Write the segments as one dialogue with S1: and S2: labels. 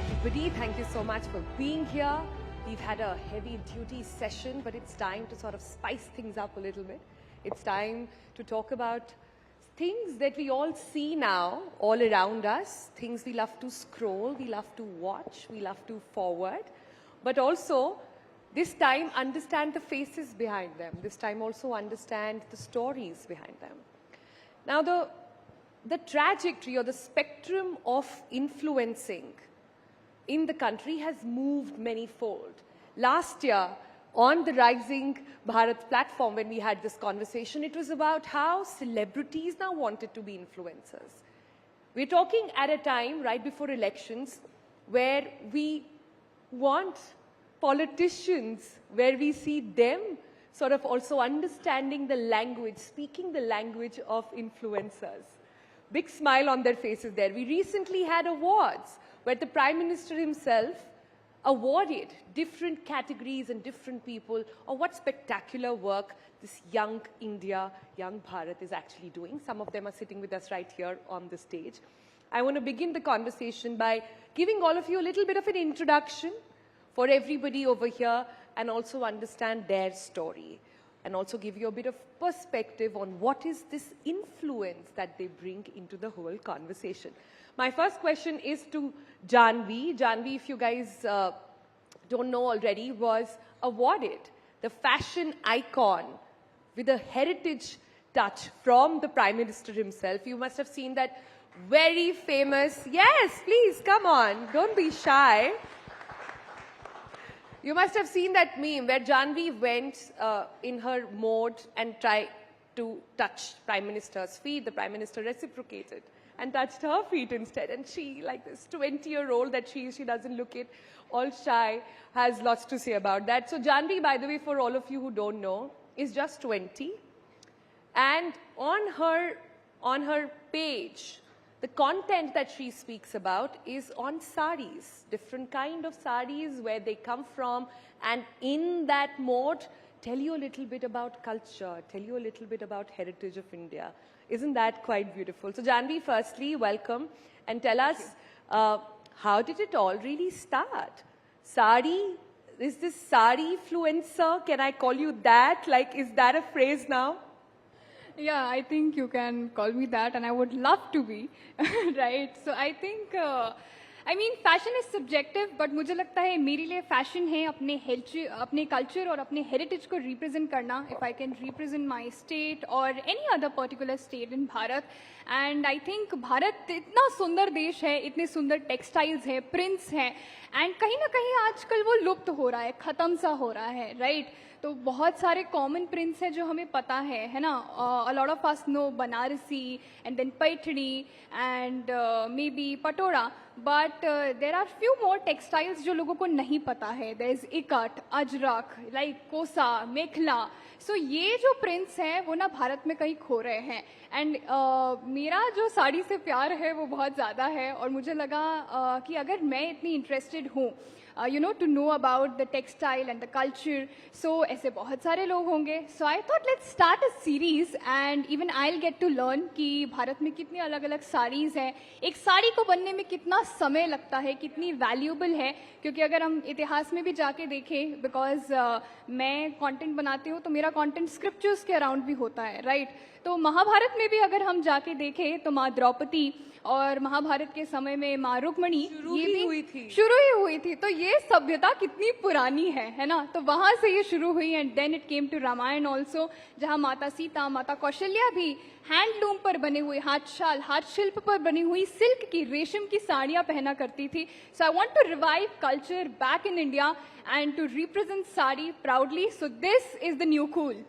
S1: everybody. Thank you so much for being here. We've had a heavy-duty session, but it's time to sort of spice things up a little bit. It's time to talk about things that we all see now all around us, things we love to scroll, we love to watch, we love to forward, but also this time understand the faces behind them. This time also understand the stories behind them. Now the trajectory or the spectrum of influencing in the country has moved many-fold. Last year, on the Rising Bharat platform, when we had this conversation, it was about how celebrities now wanted to be influencers. We're talking at a time right before elections where we want politicians, where we see them sort of also understanding the language, speaking the language of influencers. Big smile on their faces there. We recently had awards where the Prime Minister himself awarded different categories and different people on what spectacular work this young India, young Bharat is actually doing. Some of them are sitting with us right here on the stage. I want to begin the conversation by giving all of you a little bit of an introduction for everybody over here and also understand their story and also give you a bit of perspective on what is this influence that they bring into the whole conversation. My first question is to Janhvi. Janhvi, if you guys don't know already, was awarded the fashion icon with a heritage touch from the Prime Minister himself. You must have seen that very famous, yes, please, come on, don't be shy. You must have seen that meme where Janhvi went in her mode and tried to touch Prime Minister's feet. The Prime Minister reciprocated and touched her feet instead. And she, like this 20-year-old that she doesn't look it, all shy, has lots to say about that. So Janhvi, by the way, for all of you who don't know, is just 20. And on her page, the content that she speaks about is on sarees, different kind of sarees, where they come from, and in that mode, tell you a little bit about culture, tell you a little bit about heritage of India. Isn't that quite beautiful? So Janhvi, firstly, welcome, and tell us, how did it all really start? Saree, is this saree-fluencer? Can I call you that? Like, is that a phrase now?
S2: Yeah, I think you can call me that, and I would love to be, right? So I think, fashion is subjective, but मुझे लगता है मेरे लिए fashion है अपने culture और अपने heritage को represent करना. If I can represent my state or any other particular state in Bharat, and I think Bharat इतना सुंदर देश है, इतने सुंदर textiles है, prints हैं, and कहीं ना कहीं आजकल वो लुप्त हो रहा है, खत्म सा हो रहा है, right? तो बहुत सारे कॉमन प्रिंट्स हैं जो हमें पता है ना. A lot of us know Banarasi and then Paithani and maybe पटोरा, but there are few more textiles जो लोगों को नहीं पता है. There is ikat, Ajrak, like कोसा, मेखला. So ये जो प्रिंट्स हैं वो ना भारत में कहीं खो रहे हैं. एंड मेरा जो साड़ी से प्यार है वो बहुत ज़्यादा है, और मुझे लगा कि अगर मैं इतनी इंटरेस्टेड हूँ to know about the textile and the culture. So ऐसे बहुत सारे लोग होंगे. So I thought let's start a series and even I'll get to learn कि भारत में कितनी अलग-अलग साड़ीज़ हैं, एक साड़ी को बनने में कितना समय लगता है, कितनी valuable है. क्योंकि अगर हम इतिहास में भी जाके देखें, because मैं content बनाती हूँ तो मेरा content scriptures के around भी होता है, right? तो महाभारत में भी अगर हम जाके देखें तो माँ द्रौपदी और महाभारत के समय में माँ रुक्मणी ये भी शुरू ही हुई थी. तो ये सभ्यता कितनी पुरानी है ना. तो वहाँ से ये शुरू हुई and then it came to Ramayana also, जहाँ माता सीता, माता कौशल्या भी हैंडलूम पर बने हुए हाथशाल, हाथ शिल्प पर बनी हुई सिल्क की, रेशम की साड़ियाँ पहना करती थी. So I want to revive culture back in India and to represent sari proudly. So this is the new cool.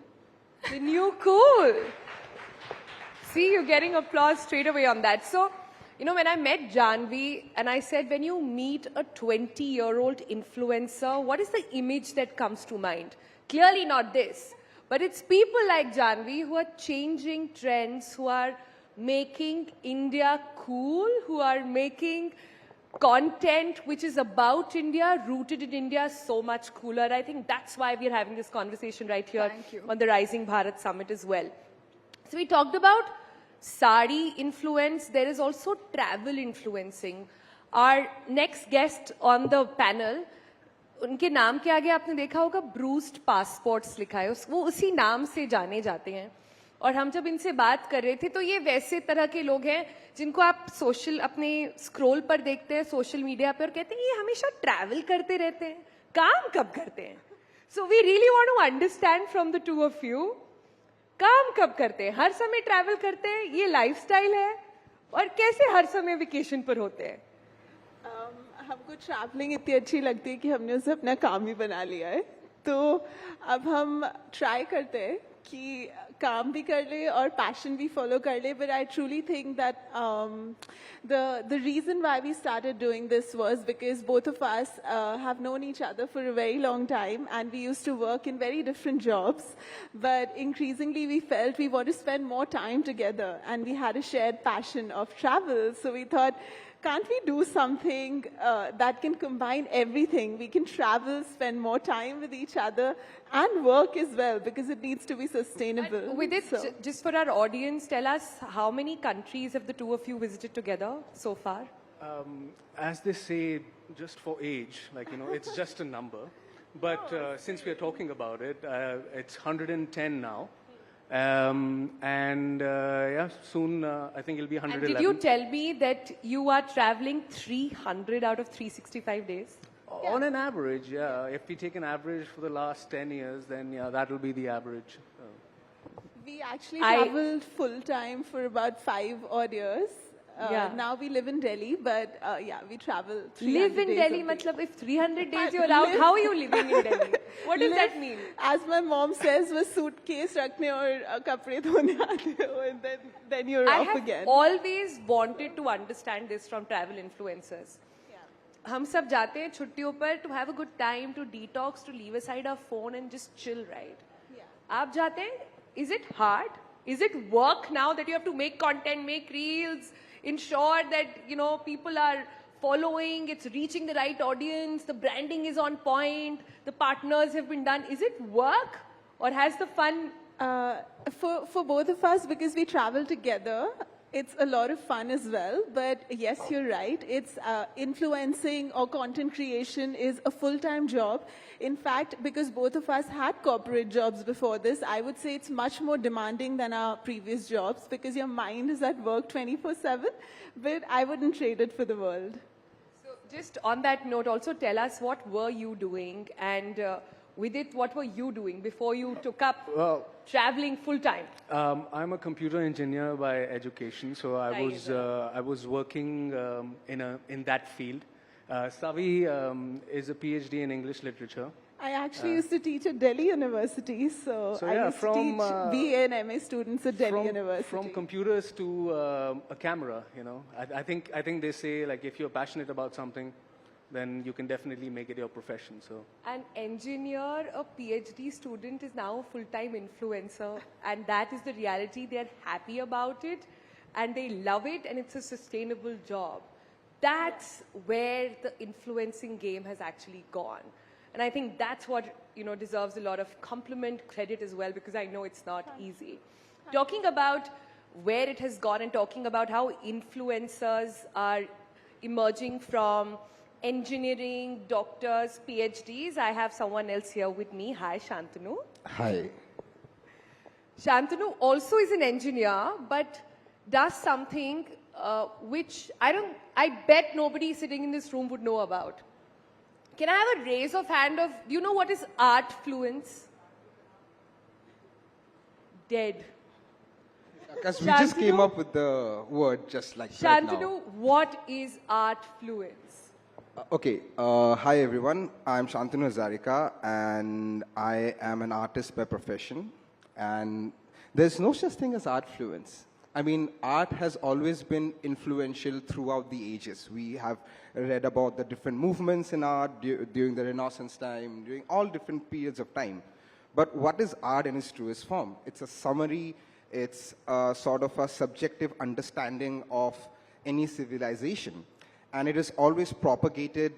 S1: The new cool. See, you're getting applause straight away on that. So, when I met Janhvi and I said, when you meet a 20-year-old influencer, what is the image that comes to mind? Clearly not this, but it's people like Janhvi who are changing trends, who are making India cool, who are making content which is about India, rooted in India, so much cooler. I think that's why we're having this conversation right here on the Rising Bharat Summit as well. So we talked about saree influence. There is also travel influencing. Our next guest on the panel, उनके नाम के आगे आपने देखा होगा bruised passports लिखा है, वो उसी नाम से जाने जाते हैं. और हम जब इनसे बात कर रहे थे तो ये वैसे तरह के लोग हैं जिनको आप सोशल अपने स्क्रॉल पर देखते हैं सोशल मीडिया पे और कहते हैं ये हमेशा ट्रैवल करते रहते हैं, काम कब करते हैं. So we really want to understand from the two of you, काम कब करते हैं, हर समय ट्रैवल करते हैं, ये लाइफस्टाइल है, और कैसे हर समय वेकेशन पर होते हैं.
S3: हमको ट्रैवलिंग इतनी अच्छी लगती है कि हमने उसे अपना काम ही बना लिया है. तो अब हम ट्राई करते हैं कि काम भी कर ले और पैशन भी फॉलो कर ले. But I truly think that the reason why we started doing this was because both of us have known each other for a very long time, and we used to work in very different jobs. But increasingly we felt we want to spend more time together, and we had a shared passion of travel. So we thought, can't we do something that can combine everything? We can travel, spend more time with each other, and work as well, because it needs to be sustainable.
S1: And with it, just for our audience, tell us how many countries have the two of you visited together so far?
S4: As they say, just for age, like, you know, it's just a number. But since we are talking about it, it's 110 now. Yeah, soon I think it'll be 111.
S1: And did you tell me that you are traveling 300 out of 365 days?
S4: On an average, yeah. If we take an average for the last 10 years, then yeah, that will be the average.
S3: We actually traveled full time for about 5 odd years.
S1: Yeah.
S3: Now we live in Delhi, but yeah, we travel 300
S1: Live in
S3: days
S1: Delhi,
S3: a week.
S1: matlab if 300 days you're out, how are you living in Delhi? What does that mean?
S3: As my mom says, was suitcase rakhne aur kapde dhone aate ho, and then you're
S1: I
S3: off
S1: have
S3: again.
S1: always wanted to understand this from travel influencers. हम सब जाते हैं छुट्टियों पर to have a good time, to detox, to leave aside our phone and just chill, right?
S3: Yeah.
S1: आप जाते हैं, is it hard? Is it work now that you have to make content, make reels, ensure that, you know, people are following, it's reaching the right audience, the branding is on point, the partners have been done. Is it work, or has the fun?
S3: For both of us, because we travel together, it's a lot of fun as well. But yes, you're right. It's influencing or content creation is a full-time job. In fact, because both of us had corporate jobs before this, I would say it's much more demanding than our previous jobs, because your mind is at work 24/7. But I wouldn't trade it for the world.
S1: So just on that note, also tell us, what were you doing, and with it, what were you doing before you took up traveling full time?
S4: I'm a computer engineer by education, so I was working in that field. Savi is a PhD in English literature.
S3: I actually used to teach at Delhi University, so I
S4: yeah,
S3: used to teach BA and MA students at Delhi University.
S4: From computers to a camera, you know. I think they say, like, if you're passionate about something, then you can definitely make it your profession. So
S1: An engineer, a PhD student is now a full-time influencer, and that is the reality. They're happy about it, and they love it, and it's a sustainable job. That's where the influencing game has actually gone. And I think that's what, you know, deserves a lot of compliment, credit as well, because I know it's not easy. Talking about where it has gone and talking about how influencers are emerging from engineering, doctors, PhDs, I have someone else here with me. Hi, Santanu.
S5: Hi.
S1: Santanu also is an engineer, but does something which I bet nobody sitting in this room would know about. Can I have a raise of hand of, do you know what is Artfluence? Dead.
S5: Because we just came up with the word just like right now.
S1: Shantanu, what is Artfluence?
S5: Okay, hi everyone. I'm Santanu Hazarika, and I am an artist by profession. And there's no such thing as Artfluence. I mean, art has always been influential throughout the ages. We have read about the different movements in art during the Renaissance time, during all different periods of time. But what is art in its truest form? It's a summary, it's a sort of a subjective understanding of any civilization. And it is always propagated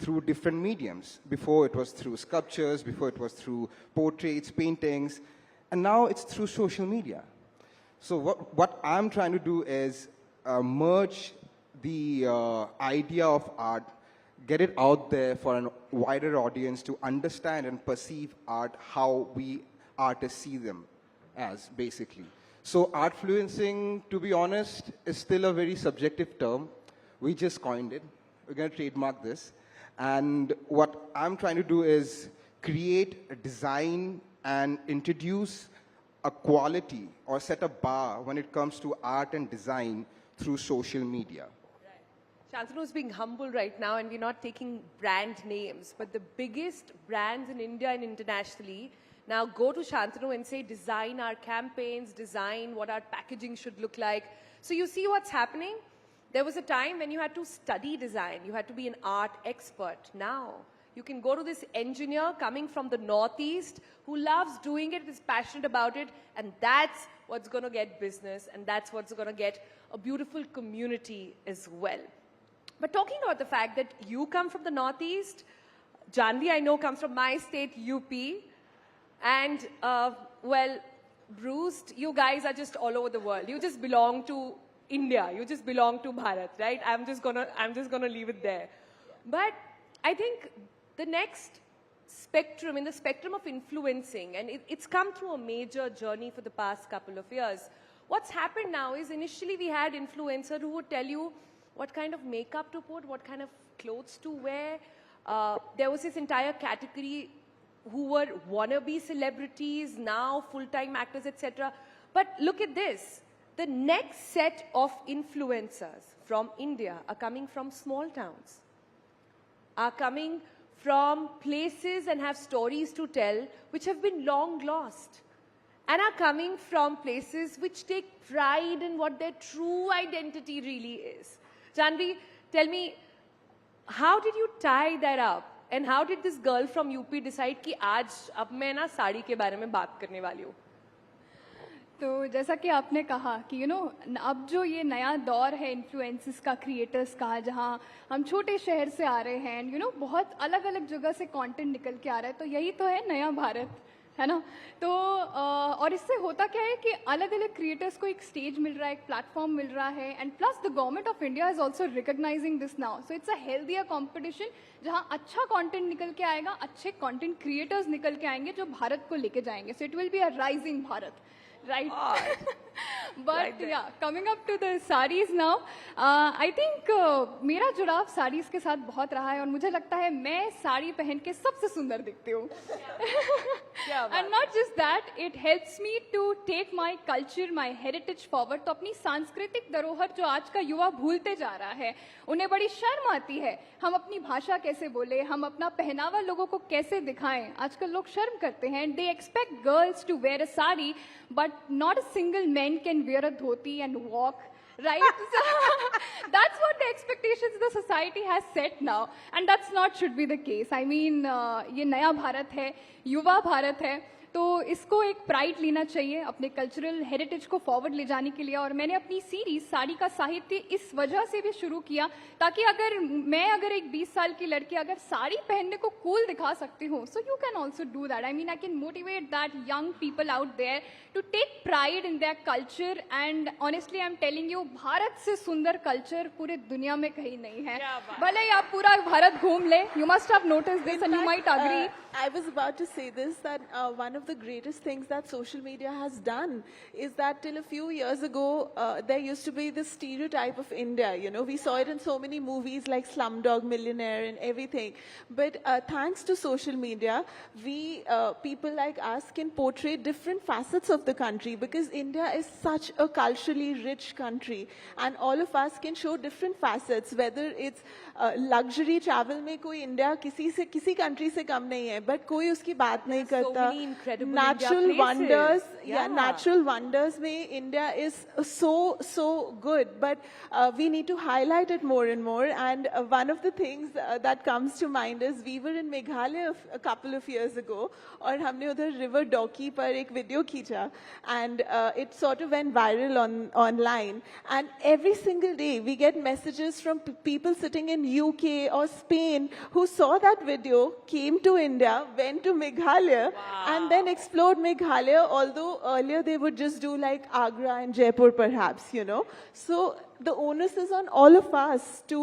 S5: through different mediums. Before it was through sculptures, before it was through portraits, paintings, and now it's through social media. So what I'm trying to do is merge the idea of art, get it out there for a wider audience to understand and perceive art how we artists see them as, basically. So art-fluencing, to be honest, is still a very subjective term. We just coined it. We're going to trademark this. And what I'm trying to do is create a design and introduce a quality or set a bar when it comes to art and design through social media.
S1: Shantanu is being humble right now, and we're not taking brand names, but the biggest brands in India and internationally now go to Shantanu and say, design our campaigns, design what our packaging should look like. So you see what's happening? There was a time when you had to study design. You had to be an art expert. Now, you can go to this engineer coming from the Northeast who loves doing it, is passionate about it, and that's what's going to get business, and that's what's going to get a beautiful community as well. But talking about the fact that you come from the Northeast, Janhvi, I know, comes from my state, UP, and, well, Bruised, you guys are just all over the world. You just belong to India. You just belong to Bharat, right? I'm just gonna leave it there. But I think the next spectrum, in the spectrum of influencing, and it's come through a major journey for the past couple of years. What's happened now is initially we had influencers who would tell you what kind of makeup to put, what kind of clothes to wear. There was this entire category who were wannabe celebrities, now full-time actors, etc. But look at this. The next set of influencers from India are coming from small towns, are coming from places and have stories to tell which have been long lost, and are coming from places which take pride in what their true identity really is. Janhvi, tell me, how did you tie that up? And how did this girl from UP decide कि आज अब मैं ना साड़ी के बारे में बात करने वाली हूँ?
S2: तो जैसा कि आपने कहा कि अब जो ये नया दौर है इन्फ्लुएंसर्स का, क्रिएटर्स का, जहाँ हम छोटे शहर से आ रहे हैं, बहुत अलग अलग जगह से कंटेंट निकल के आ रहा है, तो यही तो है नया भारत, है ना? तो और इससे होता क्या है कि अलग अलग क्रिएटर्स को एक स्टेज मिल रहा है, एक प्लेटफॉर्म मिल रहा है, and plus the government of India is also recognising this now. So it's a healthier competition जहाँ अच्छा कंटेंट निकल के आएगा, अच्छे कंटेंट क्रिएटर्स निकल के आएंगे जो भारत को लेके जाएंगे. So it will be a rising Bharat. Right. But yeah, coming up to the sarees now, I think मेरा जुड़ाव sarees के साथ बहुत रहा है और मुझे लगता है मैं साड़ी पहन के सबसे सुंदर दिखती हूँ. And not just that, it helps me to take my culture, my heritage forward. तो अपनी सांस्कृतिक धरोहर जो आज का युवा भूलते जा रहा है, उन्हें बड़ी शर्म आती है. हम अपनी भाषा कैसे बोले, हम अपना पहनावा लोगों को कैसे दिखाएं. आजकल लोग शर्म करते हैं. They expect girls to wear a sari, but not a single man can wear a dhoti and walk, right? That's what the expectations the society has set now, and that's not should be the case. I mean, ये नया भारत है, युवा भारत है, तो इसको एक pride लेना चाहिए अपने कल्चरल हेरिटेज को फॉरवर्ड ले जाने के लिए. और मैंने अपनी सीरीज साड़ी का साहित्य इस वजह से भी शुरू किया ताकि अगर एक 20 साल की लड़की अगर साड़ी पहनने को कूल दिखा सकती हूँ, so you can also do that. I mean, I can motivate that young people out there to take pride in their culture. And honestly I am telling you, Bharat से सुंदर कल्चर पूरे दुनिया में कहीं नहीं है. भले ही आप पूरा भारत घूम ले, you must have noticed this and you might agree.
S3: I was about to say this, that one of the greatest things that social media has done is that till a few years ago, there used to be this stereotype of India. We saw it in so many movies like Slumdog Millionaire and everything. But thanks to social media, people like us can portray different facets of the country, because India is such a culturally rich country. And all of us can show different facets, whether it's luxury travel में कोई India किसी country से कम नहीं है, but कोई उसकी बात नहीं करता. Natural wonders, natural wonders में India is so good, but we need to highlight it more and more. And one of the things that comes to mind is we were in Meghalaya a couple of years ago, और हमने उधर river Doki पर एक video खींचा, and it sort of went viral online. And every single day we get messages from people sitting in UK or Spain who saw that video, came to India, went to Meghalaya, and then and explored Meghalaya, although earlier they would just do like Agra and Jaipur perhaps, you know. So the onus is on all of us to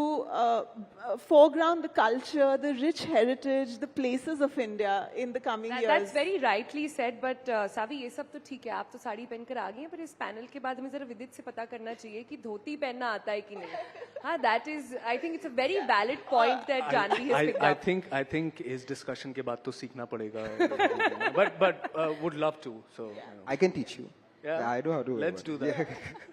S3: foreground the culture, the rich heritage, the places of India in the coming years.
S1: That's very rightly said, but Savi, ये सब तो ठीक है, आप तो साड़ी पहनकर आ गई हैं, पर इस पैनल के बाद हमें जरा विदित से पता करना चाहिए कि धोती पहनना आता है कि नहीं. हाँ, that is, I think it's a very valid point that Janhvi has picked up.
S4: I think इस discussion के बाद तो सीखना पड़ेगा. but would love to. So
S5: I can teach you.
S4: Yeah,
S5: I know how to do it.
S4: Let's do that.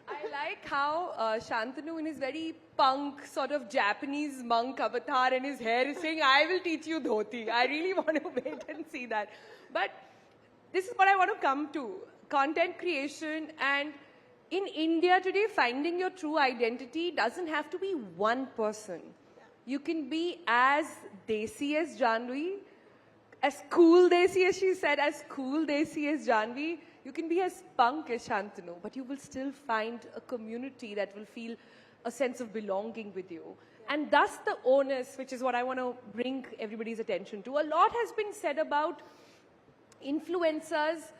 S1: I like how Santanu in his very punk sort of Japanese monk avatar and his hair is saying, I will teach you dhoti. I really want to wait and see that. But this is what I want to come to. Content creation, and in India today, finding your true identity doesn't have to be one person. You can be as desi as Janhvi, as cool desi as she said, as cool desi as Janhvi. You can be as punk as Santanu, but you will still find a community that will feel a sense of belonging with you. And thus the onus, which is what I want to bring everybody's attention to. A lot has been said about influencers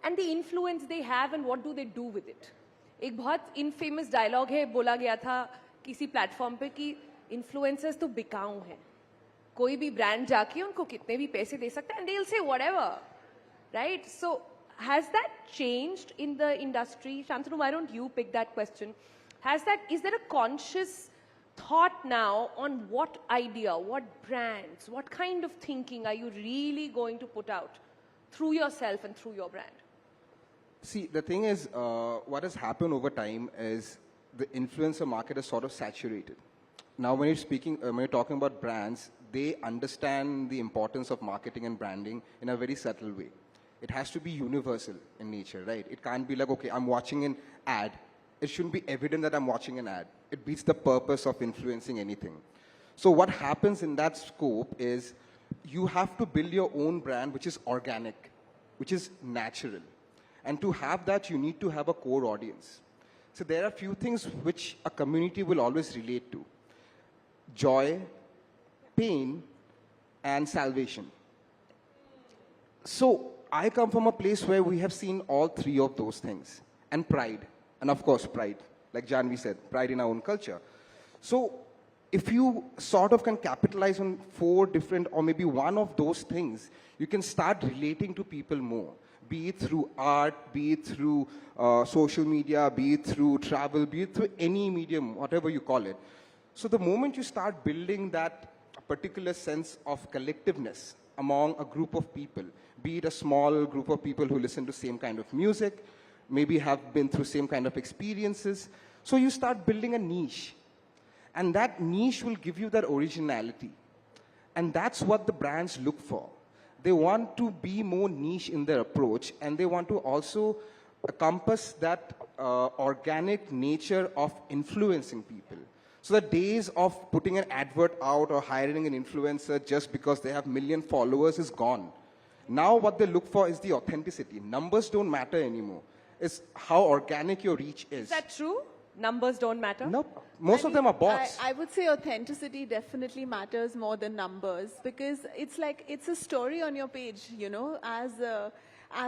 S1: and the influence they have and what do they do with it. एक बहुत infamous dialogue है, बोला गया था किसी platform पे कि influencers तो बिकाऊ हैं. कोई भी brand जाके उनको कितने भी पैसे दे सकता है and they'll say whatever, right? So has that changed in the industry? Shantanu, why don't you pick that question? Is there a conscious thought now on what idea, what brands, what kind of thinking are you really going to put out through yourself and through your brand?
S5: See, the thing is, what has happened over time is the influencer market is sort of saturated. Now, when you're talking about brands, they understand the importance of marketing and branding in a very subtle way. It has to be universal in nature, right? It can't be like, okay, I'm watching an ad. It shouldn't be evident that I'm watching an ad. It beats the purpose of influencing anything. So what happens in that scope is you have to build your own brand, which is organic, which is natural. And to have that, you need to have a core audience. So there are few things which a community will always relate to. Joy, pain, and salvation. So I come from a place where we have seen all three of those things. And pride. And of course, pride. Like Janhvi said, pride in our own culture. So if you sort of can capitalize on 4 different or maybe one of those things, you can start relating to people more. Be it through art, be it through social media, be it through travel, be it through any medium, whatever you call it. So the moment you start building that particular sense of collectiveness among a group of people, be it a small group of people who listen to same kind of music, maybe have been through same kind of experiences. So you start building a niche. And that niche will give you that originality. And that's what the brands look for. They want to be more niche in their approach, and they want to also encompass that organic nature of influencing people. So the days of putting an advert out or hiring an influencer just because they have million followers is gone. Now what they look for is the authenticity. Numbers don't matter anymore. It's how organic your reach is.
S1: Is that true? Numbers don't matter?
S5: No, most of them are bots.
S3: I would say authenticity definitely matters more than numbers, because it's like, it's a story on your page, you know, as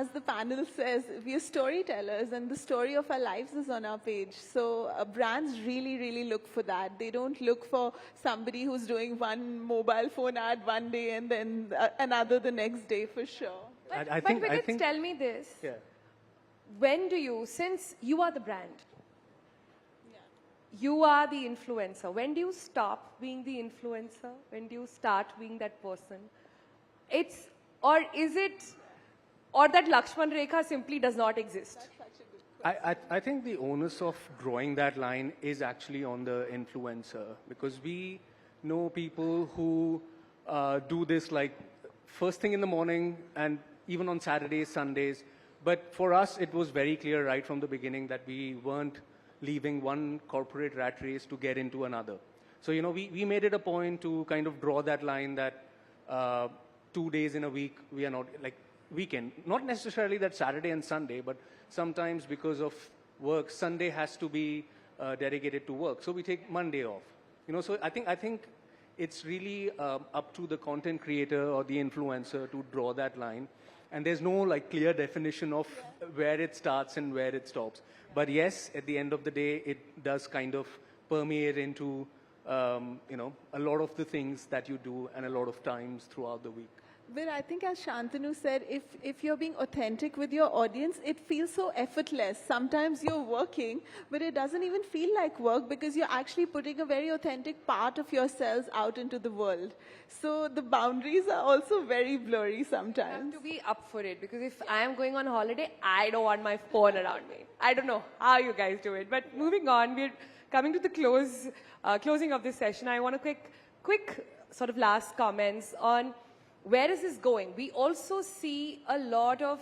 S3: the panel says, we are storytellers and the story of our lives is on our page. So brands really, really look for that. They don't look for somebody who's doing one mobile phone ad one day and then another the next day, for sure.
S1: But Vidit, tell me this.
S4: Yeah.
S1: When do you, since you are the brand, you are the influencer, when do you stop being the influencer? When do you start being that person? Or that Lakshman Rekha simply does not exist?
S4: I think the onus of drawing that line is actually on the influencer, because we know people who do this like first thing in the morning and even on Saturdays, Sundays. But for us, it was very clear right from the beginning that we weren't leaving one corporate rat race to get into another. So, you know, we made it a point to kind of draw that line that 2 days in a week, we are not, like, weekend. Not necessarily that Saturday and Sunday, but sometimes because of work, Sunday has to be dedicated to work. So we take Monday off. You know, so I think it's really up to the content creator or the influencer to draw that line. And there's no like clear definition of where it starts and where it stops. But yes, at the end of the day, it does kind of permeate into, you know, a lot of the things that you do and a lot of times throughout the week.
S3: But I think as Shantanu said, if you're being authentic with your audience, it feels so effortless. Sometimes you're working, but it doesn't even feel like work because you're actually putting a very authentic part of yourselves out into the world. So the boundaries are also very blurry sometimes.
S1: To be up for it, because if I am going on holiday, I don't want my phone around me. I don't know how you guys do it. But moving on, we're coming to the closing of this session. I want a quick sort of last comments on where is this going? We also see a lot of,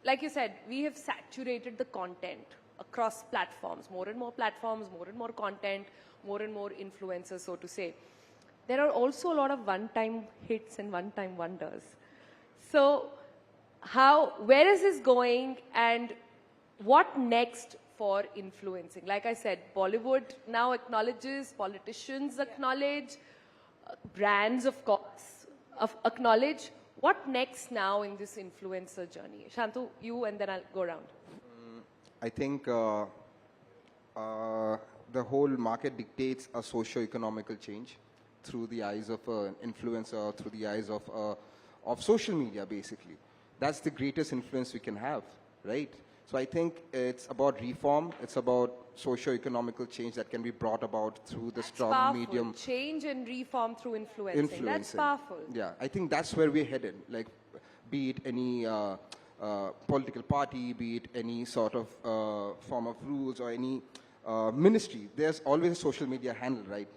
S1: like you said, we have saturated the content across platforms, more and more platforms, more and more content, more and more influencers, so to say. There are also a lot of one-time hits and one-time wonders. So where is this going and what next for influencing? Like I said, Bollywood now acknowledges, politicians acknowledge, brands, of course, acknowledge. What next now in this influencer journey? Shantu, you, and then I'll go around.
S5: I think the whole market dictates a socio-economical change through the eyes of an influencer, through the eyes of social media, basically. That's the greatest influence we can have, right? So I think it's about reform. It's about socio-economical change that can be brought about through the strong
S1: Powerful.
S5: medium.
S1: Change and reform through influencing. That's powerful.
S5: Yeah, I think that's where we're headed. Like, be it any political party, be it any sort of form of rules or any ministry, there's always a social media handle, right?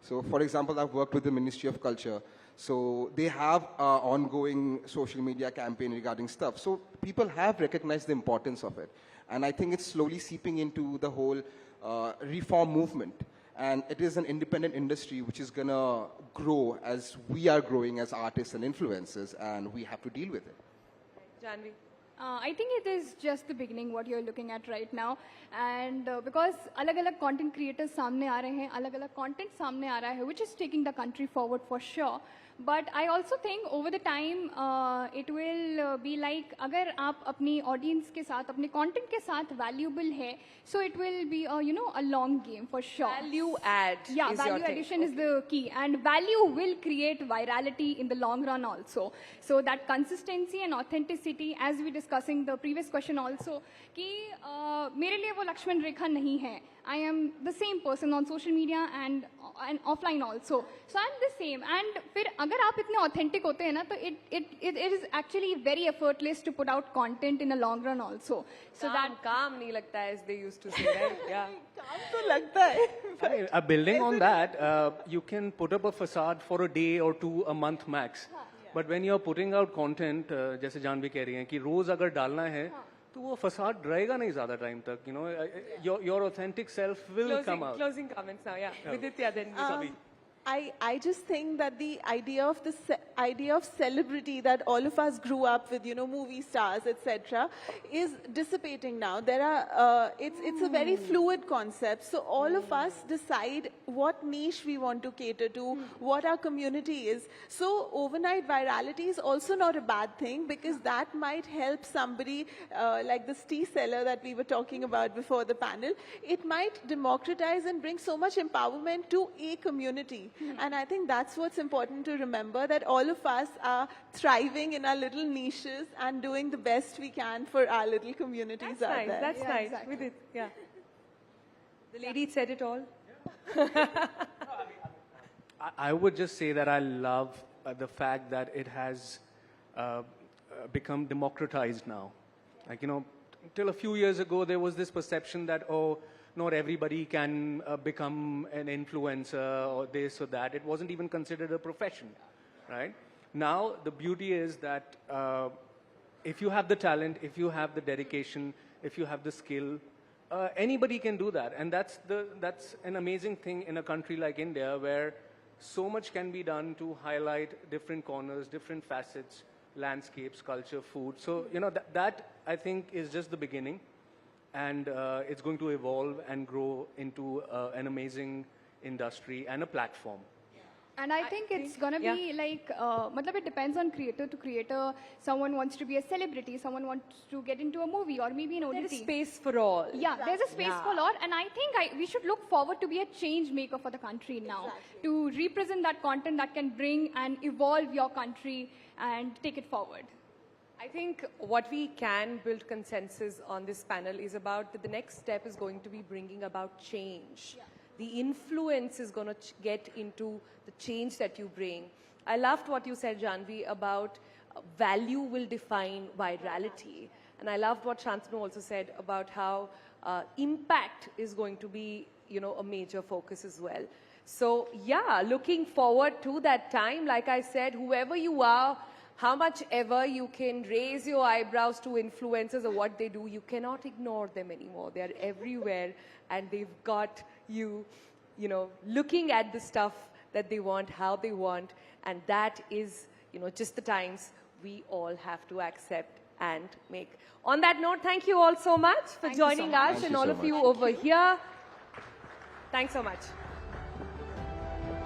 S5: So, for example, I've worked with the Ministry of Culture. So they have an ongoing social media campaign regarding stuff. So people have recognized the importance of it. And I think it's slowly seeping into the whole reform movement. And it is an independent industry which is going to grow as we are growing as artists and influencers, and we have to deal with it.
S1: Janhvi.
S2: I think it is just the beginning what you're looking at right now, and because अलग-अलग content creators सामने आ रहे हैं, अलग-अलग content सामने आ रहा है, which is taking the country forward for sure. But I also think over the time it will be like अगर आप अपनी audience के साथ, अपने content के साथ valuable है, so it will be a long game for sure.
S1: Value add.
S2: Yeah,
S1: is
S2: value
S1: your thing.
S2: addition is the key, and value will create virality in the long run also. So that consistency and authenticity, as we discussing the previous question also, कि मेरे लिए वो लक्ष्मण रेखा नहीं है. I am the same person on social media and offline also. So I'm the same. And फिर अगर आप इतने authentic होते हैं ना, तो it is actually very effortless to put out content in a long run also. So
S1: काम नहीं लगता है, as they used to say, right? Yeah.
S3: काम तो लगता है.
S4: I mean, building on that, you can put up a facade for a day or two, a month max. But when you're putting out content, जैसे जानवी कह रही हैं कि रोज अगर डालना है, तो वो facade रहेगा नहीं ज़्यादा टाइम तक. You know, your authentic self will come out.
S1: Closing comments now, yeah. Viditya, then Savi.
S3: I just think that the idea of celebrity that all of us grew up with, movie stars, etc., is dissipating now. There are it's a very fluid concept. So all of us decide what niche we want to cater to, what our community is. So overnight virality is also not a bad thing, because that might help somebody like this tea seller that we were talking about before the panel. It might democratize and bring so much empowerment to a community. And I think that's what's important to remember, that all of us are thriving in our little niches and doing the best we can for our little communities out there.
S1: That's nice. Exactly. With it, yeah. The lady said it all.
S4: I would just say that I love the fact that it has become democratized now. Like, till a few years ago, there was this perception that, not everybody can become an influencer or this or that. It wasn't even considered a profession, right? Now, the beauty is that if you have the talent, if you have the dedication, if you have the skill, anybody can do that. And that's an amazing thing in a country like India, where so much can be done to highlight different corners, different facets, landscapes, culture, food. So, that I think is just the beginning. And it's going to evolve and grow into an amazing industry and a platform.
S2: And I think it's gonna
S1: yeah.
S2: be like, matlab it depends on creator to creator. Someone wants to be a celebrity, someone wants to get into a movie or maybe an OTT.
S1: There is space for all.
S2: Yeah, there's a space for a lot, and I think we should look forward to be a change maker for the country now, to represent that content that can bring and evolve your country and take it forward.
S1: I think what we can build consensus on this panel is about that the next step is going to be bringing about change. Yeah. The influence is going to get into the change that you bring. I loved what you said, Janhvi, about value will define virality. And I loved what Santanu also said about how impact is going to be, a major focus as well. So yeah, looking forward to that time. Like I said, whoever you are, how much ever you can raise your eyebrows to influencers or what they do, you cannot ignore them anymore. They're everywhere and they've got you, looking at the stuff that they want, how they want, and that is, just the times we all have to accept and make. On that note, thank you all so much for joining us and all of you over here. Thanks so much.